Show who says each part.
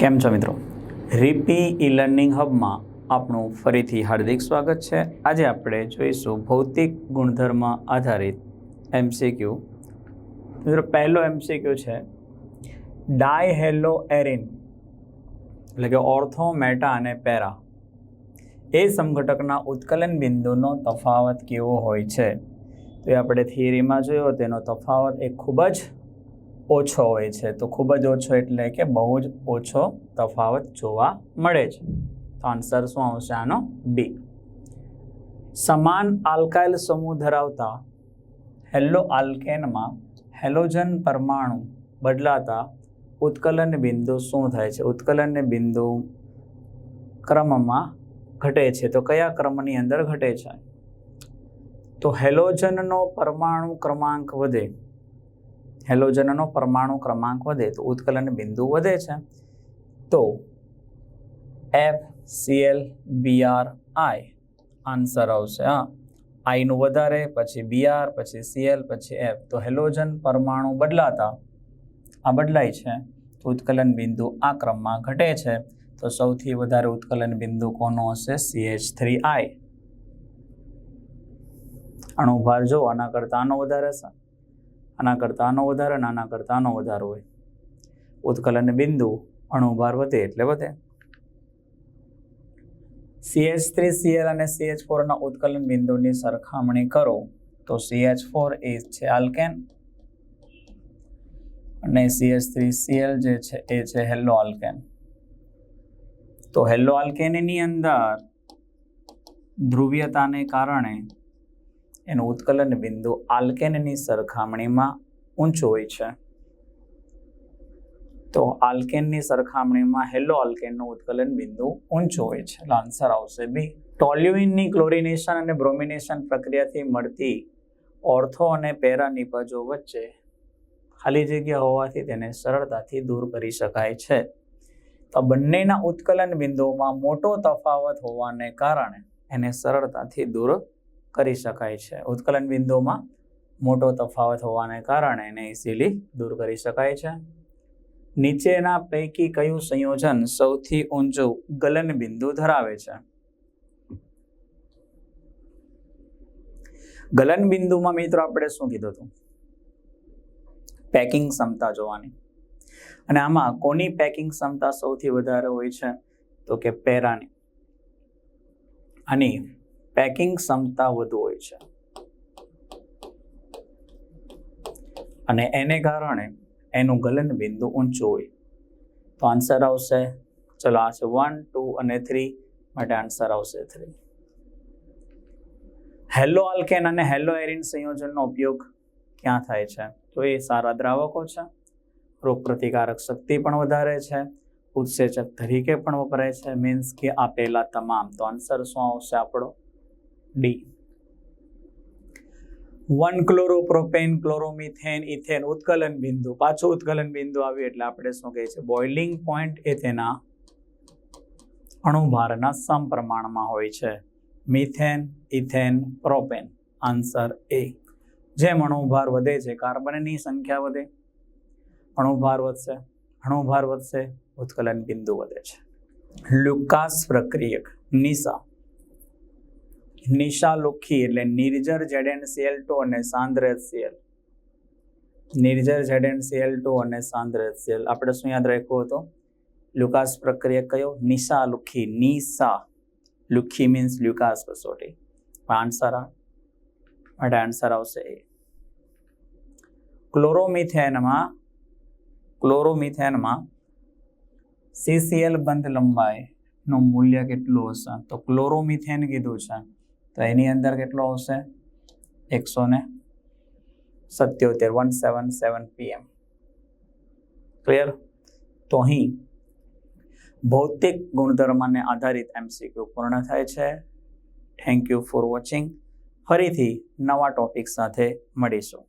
Speaker 1: કેમ છો મિત્રો? રીપી ઈ લર્નિંગ હબમાં આપણું ફરીથી હાર્દિક સ્વાગત છે. આજે આપણે જોઈશું ભૌતિક ગુણધર્મ આધારિત એમસીક્યુ. મિત્રો, પહેલો એમસીક્યુ છે ડાયહેલોએરિન એટલે કે ઓર્થો, મેટા અને પેરા એ સમઘટકના ઉત્કલન બિંદુનો તફાવત કેવો હોય છે? તો એ આપણે થિયરીમાં જોયો, તેનો તફાવત એ ખૂબ જ ઓછો હોય છે. તો ખૂબ જ ઓછો એટલે કે બહુ જ ઓછો તફાવત જોવા મળે છે. તો આન્સર શું આવશે આનો? બી. સમાન આલ્કાઇલ સમૂહ ધરાવતા હેલો આલ્કેનમાં હેલોજન પરમાણુ બદલાતા ઉત્કલન બિંદુ શું થાય છે? ઉત્કલન બિંદુ ક્રમમાં ઘટે છે. તો કયા ક્રમની અંદર ઘટે છે? તો હેલોજનનો પરમાણુ ક્રમાંક વધે. હેલોજનનો પરમાણુ ક્રમાંક વધે તો ઉત્કલન બિંદુ વધે છે. તો FCl BrI આન્સર આવશે. આઈનું વધારે, પછી Br, પછી Cl, પછી F. તો હેલોજન પરમાણુ બદલાતા આ બદલાય છે તો ઉત્કલન બિંદુ આ ક્રમમાં ઘટે છે. તો સૌથી વધારે ઉત્કલન બિંદુ કોનો હશે? CH3I. અણુભાર જો આના કરતાં આનો વધારે છે, આના કરતાં આનો વધારે, આના કરતાં આનો વધારે હોય. ઉત્કલન બિંદુ અણુભાર વધે એટલે વધે. CH3Cl અને CH4 ના ઉત્કલન બિંદુની સરખામણી કરો તો CH4 એ છે આલ્કેન અને CH3Cl જે છે એ છે હેલો આલ્કેન. તો હેલો આલ્કેનની અંદર ધ્રુવીયતાને કારણે એનું ઉત્કલન બિંદુ આલ્કેનની સરખામણીમાં ઊંચું હોય છે. તો આલ્કેનની સરખામણીમાં હેલો આલ્કેનનું ઉત્કલન બિંદુ ઊંચું હોય છે. એટલે આન્સર આવશે બી. ટોલ્યુઇનની ક્લોરિનેશન અને બ્રોમિનેશન પ્રક્રિયાથી મળતી ઓર્થો અને પેરા નિપજો વચ્ચે ખાલી જગ્યા હોવાથી તેને સરળતાથી દૂર કરી શકાય છે. તો બંનેના ઉત્કલન બિંદુઓમાં મોટો તફાવત હોવાને કારણે એને સરળતાથી દૂર કરી શકાય છે. ઉત્કલન બિંદુમાં મોટો તફાવત હોવાને કારણે એને ઇઝીલી દૂર કરી શકાય છે. નીચેના પૈકી કયું સંયોજન સૌથી ઊંચું ગલન બિંદુ ધરાવે છે? ગલન બિંદુમાં મિત્રો આપણે શું કીધું હતું? પેકિંગ ક્ષમતા જોવાની. અને આમાં કોની પેકિંગ ક્ષમતા સૌથી વધારે હોય છે? તો કે પેરાની. આની પેકિંગ ક્ષમતા વધુ હોય છે અને એને કારણે એનું ગલન બિંદુ ઊંચું હોય. તો આન્સર આવશે, ચલો આ છે 1, 2 અને 3 માટે આન્સર આવશે 3. હેલો આલ્કેન અને હેલો એરિન સંયોજનનો ઉપયોગ ક્યાં થાય છે? તો એ સારા દ્રાવકો છે, રોગ પ્રતિકારક શક્તિ પણ વધારે છે, ઉત્સેચક તરીકે પણ વપરાય છે. મીન્સ કે આપેલા તમામ. તો આન્સર શું આવશે આપણો? ડી. 1-ક્લોરોપ્રોપેન, ક્લોરોમિથેન, ઇથેન ઉત્કલન બિંદુ. પાછું ઉત્કલન બિંદુ આવ્યું એટલે આપણે શું કહે છે? બોઇલિંગ પોઈન્ટ એ તેના અણુભારના સમપ્રમાણમાં હોય છે. Methane, ethane, propane. આન્સર એ. જેમ અણુભાર વધે છે, કાર્બનની સંખ્યા વધે, અણુભાર વધશે, ઉત્કલન બિંદુ વધે છે. લુકાસ પ્રક્રિયક નિશા લુખી એટલે નિર્જર ZnCl2 અને સાંદ્ર HCl. નિર્જર ZnCl2 અને સાંદ્ર HCl. આપણે શું યાદ રાખ્યું હતું? લુકાસ પ્રક્રિયક કયો? નિશા લુખી. નિશા લુખી મીન્સ લ્યુકાસ કસોટી. આન્સર આવશે એ. ક્લોરોમિથેનમાં CCl બંધ લંબાઈનું મૂલ્ય કેટલું હશે? તો ક્લોરોમિથેન કીધું છે તો એની અંદર કેટલો આવશે? 177 pm. ક્લિયર? તો અહીં ભૌતિક ગુણધર્મને આધારિત MCQ પૂર્ણ થાય છે. Thank you for watching. ફરીથી નવા ટોપિક સાથે મળીશું.